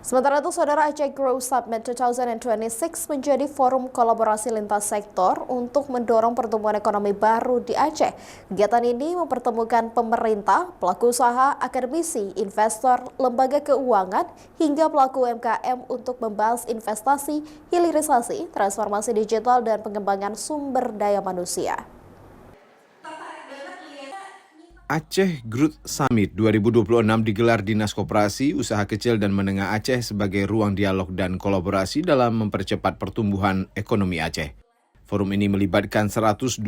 Sementara itu, Saudara, Aceh Growth Summit 2026 menjadi forum kolaborasi lintas sektor untuk mendorong pertumbuhan ekonomi baru di Aceh. Kegiatan ini mempertemukan pemerintah, pelaku usaha, akademisi, investor, lembaga keuangan, hingga pelaku UMKM untuk membahas investasi, hilirisasi, transformasi digital, dan pengembangan sumber daya manusia. Aceh Growth Summit 2026 digelar Dinas Koperasi, Usaha Kecil dan Menengah Aceh sebagai ruang dialog dan kolaborasi dalam mempercepat pertumbuhan ekonomi Aceh. Forum ini melibatkan 125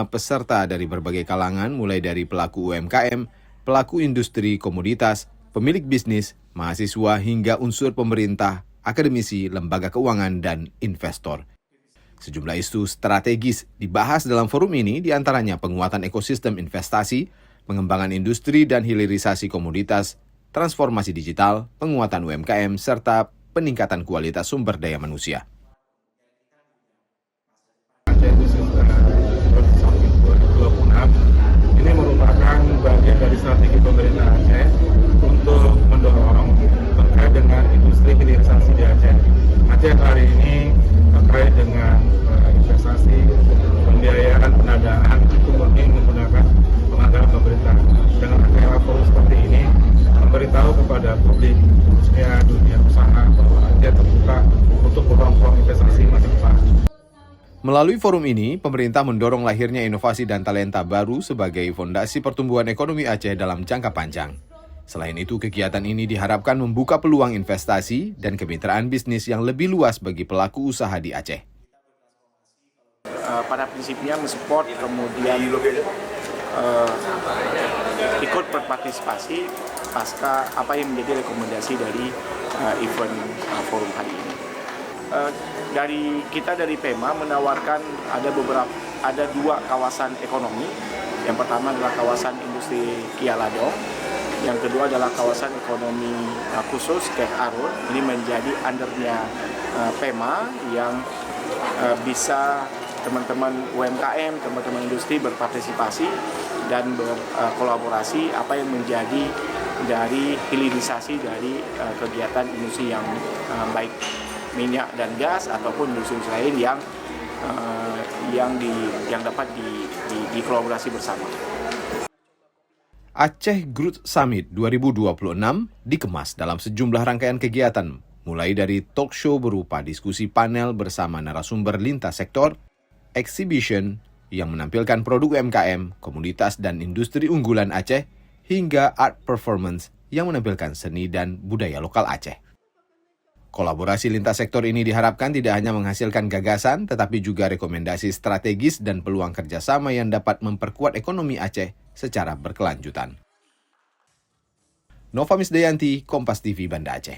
peserta dari berbagai kalangan, mulai dari pelaku UMKM, pelaku industri komoditas, pemilik bisnis, mahasiswa, hingga unsur pemerintah, akademisi, lembaga keuangan, dan investor. Sejumlah isu strategis dibahas dalam forum ini, diantaranya penguatan ekosistem investasi, pengembangan industri dan hilirisasi komoditas, transformasi digital, penguatan UMKM, serta peningkatan kualitas sumber daya manusia. Aceh Growth Summit 2026 ini merupakan bagian dari strategi pemerintah Aceh untuk mendorong terkait dengan industri hilirisasi di Aceh. Aceh hari ini terkait dengan investasi, pembiayaan, pendanaan itu murni menggunakan penganggaran pemerintah. Dengan adanya forum seperti ini, memberitahu kepada publik, khususnya dunia usaha, bahwa Aceh terbuka untuk peluang investasi masa depan. Melalui forum ini, pemerintah mendorong lahirnya inovasi dan talenta baru sebagai fondasi pertumbuhan ekonomi Aceh dalam jangka panjang. Selain itu, kegiatan ini diharapkan membuka peluang investasi dan kemitraan bisnis yang lebih luas bagi pelaku usaha di Aceh. Pada prinsipnya mensupport, kemudian ikut berpartisipasi pasca apa yang menjadi rekomendasi dari event forum hari ini. Dari PEMA menawarkan ada dua kawasan ekonomi. Yang pertama adalah kawasan industri Kialadong. Yang kedua adalah kawasan ekonomi khusus Kek Arun. Ini menjadi undernya PEMA yang bisa teman-teman UMKM, teman-teman industri berpartisipasi dan berkolaborasi apa yang menjadi dari hilirisasi dari kegiatan industri yang baik minyak dan gas ataupun industri lain yang dapat dikolaborasi bersama. Aceh Growth Summit 2026 dikemas dalam sejumlah rangkaian kegiatan, mulai dari talk show berupa diskusi panel bersama narasumber lintas sektor, exhibition yang menampilkan produk UMKM, komunitas dan industri unggulan Aceh, hingga art performance yang menampilkan seni dan budaya lokal Aceh. Kolaborasi lintas sektor ini diharapkan tidak hanya menghasilkan gagasan, tetapi juga rekomendasi strategis dan peluang kerjasama yang dapat memperkuat ekonomi Aceh secara berkelanjutan. Nova Misdayanti, Kompas TV, Banda Aceh.